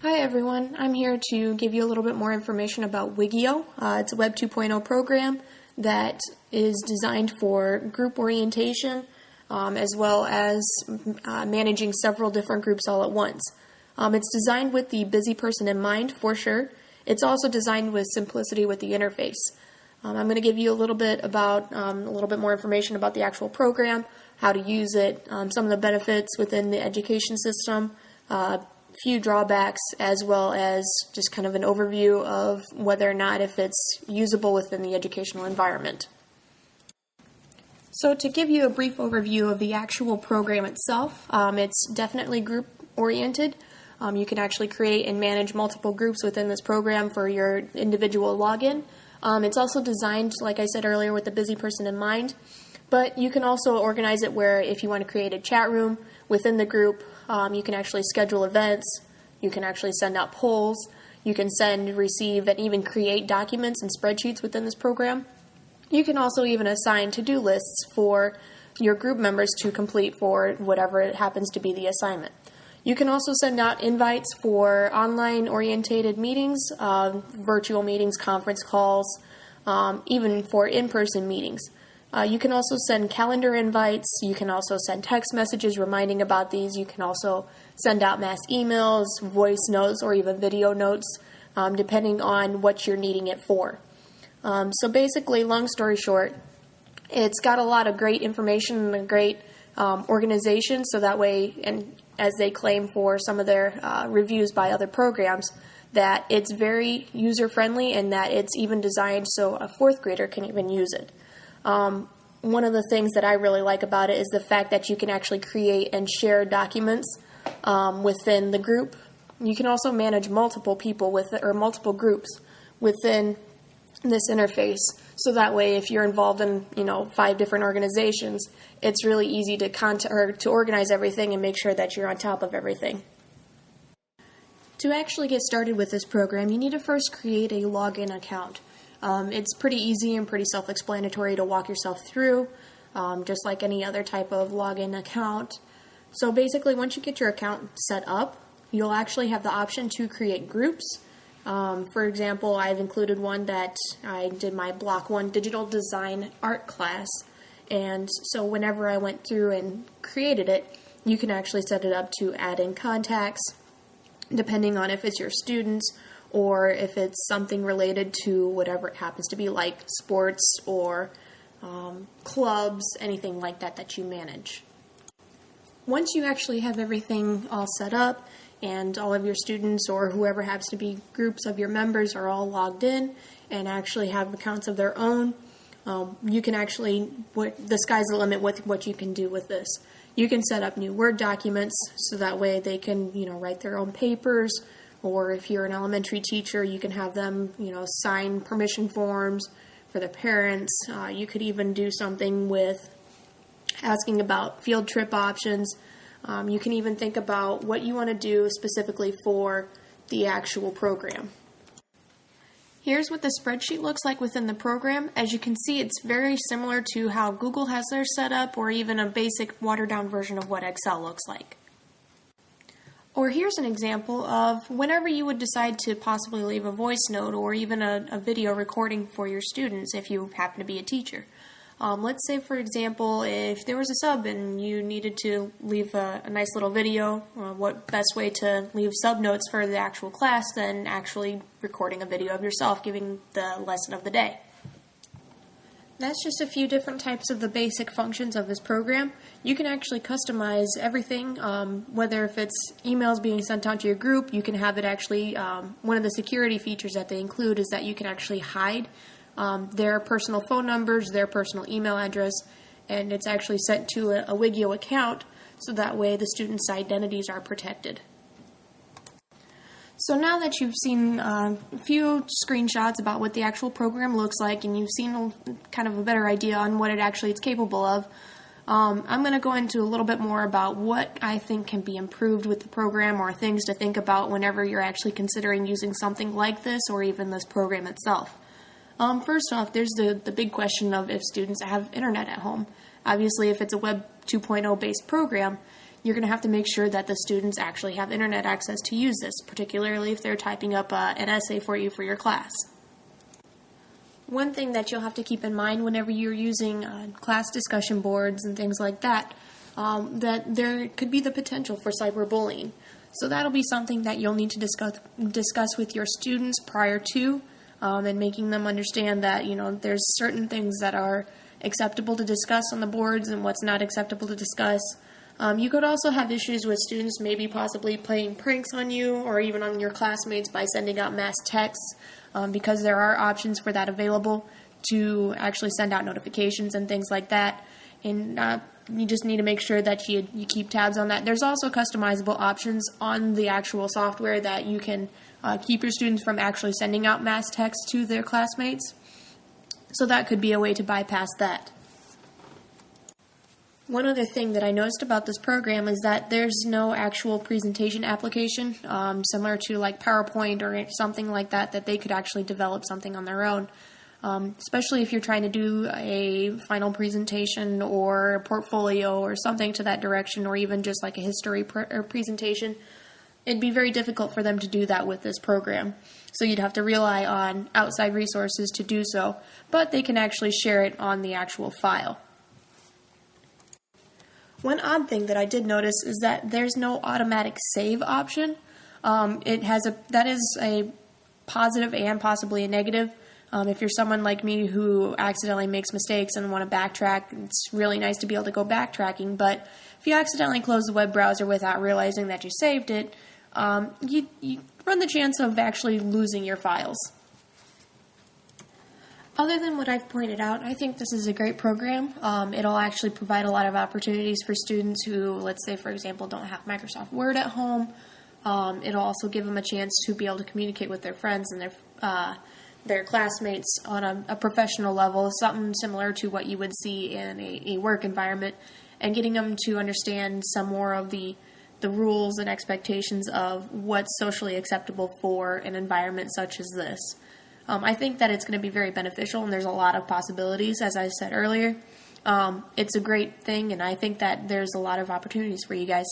Hi everyone, I'm here to give you a little bit more information about Wiggio. It's a Web 2.0 program that is designed for group orientation as well as managing several different groups all at once. It's designed with the busy person in mind, for sure. It's also designed with simplicity with the interface. I'm going to give you a little bit more information about the actual program, how to use it, some of the benefits within the education system, few drawbacks, as well as just kind of an overview of whether or not if it's usable within the educational environment. So to give you a brief overview of the actual program itself, it's definitely group oriented. You can actually create and manage multiple groups within this program for your individual login. It's also designed, like I said earlier, with the busy person in mind, but you can also organize it where if you want to create a chat room within the group, you can actually schedule events, you can actually send out polls, you can send, receive, and even create documents and spreadsheets within this program. You can also even assign to-do lists for your group members to complete for whatever it happens to be the assignment. You can also send out invites for online-orientated meetings, virtual meetings, conference calls, even for in-person meetings. You can also send calendar invites. You can also send text messages reminding about these. You can also send out mass emails, voice notes, or even video notes, depending on what you're needing it for. So basically, long story short, it's got a lot of great information and a great organization, so that way, and as they claim for some of their reviews by other programs, that it's very user-friendly and that it's even designed so a fourth grader can even use it. One of the things that I really like about it is the fact that you can actually create and share documents within the group. You can also manage multiple people or multiple groups within this interface. So that way, if you're involved in 5 different organizations, it's really easy to organize everything and make sure that you're on top of everything. To actually get started with this program, you need to first create a login account. It's pretty easy and pretty self-explanatory to walk yourself through, just like any other type of login account. So basically, once you get your account set up, you'll actually have the option to create groups. For example, I've included one that I did my Block 1 digital design art class, and so whenever I went through and created it, you can actually set it up to add in contacts, depending on if it's your students or if it's something related to whatever it happens to be, like sports or clubs, anything like that you manage. Once you actually have everything all set up and all of your students or whoever happens to be groups of your members are all logged in and actually have accounts of their own, you can actually, the sky's the limit with what you can do with this. You can set up new Word documents so that way they can, write their own papers. Or if you're an elementary teacher, you can have them, sign permission forms for their parents. You could even do something with asking about field trip options. You can even think about what you want to do specifically for the actual program. Here's what the spreadsheet looks like within the program. As you can see, it's very similar to how Google has their setup, or even a basic watered-down version of what Excel looks like. Or here's an example of whenever you would decide to possibly leave a voice note or even a video recording for your students if you happen to be a teacher. Let's say, for example, if there was a sub and you needed to leave a nice little video, what best way to leave sub notes for the actual class than actually recording a video of yourself giving the lesson of the day. That's just a few different types of the basic functions of this program. You can actually customize everything, whether if it's emails being sent out to your group, you can have it actually, one of the security features that they include is that you can actually hide their personal phone numbers, their personal email address, and it's actually sent to a Wiggio account, so that way the students' identities are protected. So now that you've seen a few screenshots about what the actual program looks like and you've seen kind of a better idea on what it actually is capable of, I'm going to go into a little bit more about what I think can be improved with the program or things to think about whenever you're actually considering using something like this or even this program itself. First off, there's the big question of if students have internet at home. Obviously, if it's a Web 2.0 based program, you're going to have to make sure that the students actually have internet access to use this, particularly if they're typing up an essay for you for your class. One thing that you'll have to keep in mind whenever you're using class discussion boards and things like that, that there could be the potential for cyberbullying. So that'll be something that you'll need to discuss with your students prior to, and making them understand that, there's certain things that are acceptable to discuss on the boards and what's not acceptable to discuss. You could also have issues with students maybe possibly playing pranks on you or even on your classmates by sending out mass texts, because there are options for that available to actually send out notifications and things like that. And you just need to make sure that you keep tabs on that. There's also customizable options on the actual software that you can keep your students from actually sending out mass texts to their classmates. So that could be a way to bypass that. One other thing that I noticed about this program is that there's no actual presentation application, similar to like PowerPoint or something like that they could actually develop something on their own. Especially if you're trying to do a final presentation or a portfolio or something to that direction, or even just like a history presentation, it'd be very difficult for them to do that with this program. So you'd have to rely on outside resources to do so, but they can actually share it on the actual file. One odd thing that I did notice is that there's no automatic save option. That is a positive and possibly a negative. If you're someone like me who accidentally makes mistakes and want to backtrack, it's really nice to be able to go backtracking. But if you accidentally close the web browser without realizing that you saved it, you run the chance of actually losing your files. Other than what I've pointed out, I think this is a great program. It'll actually provide a lot of opportunities for students who, let's say, for example, don't have Microsoft Word at home. It'll also give them a chance to be able to communicate with their friends and their classmates on a professional level, something similar to what you would see in a work environment, and getting them to understand some more of the rules and expectations of what's socially acceptable for an environment such as this. I think that it's going to be very beneficial, and there's a lot of possibilities, as I said earlier. It's a great thing, and I think that there's a lot of opportunities for you guys.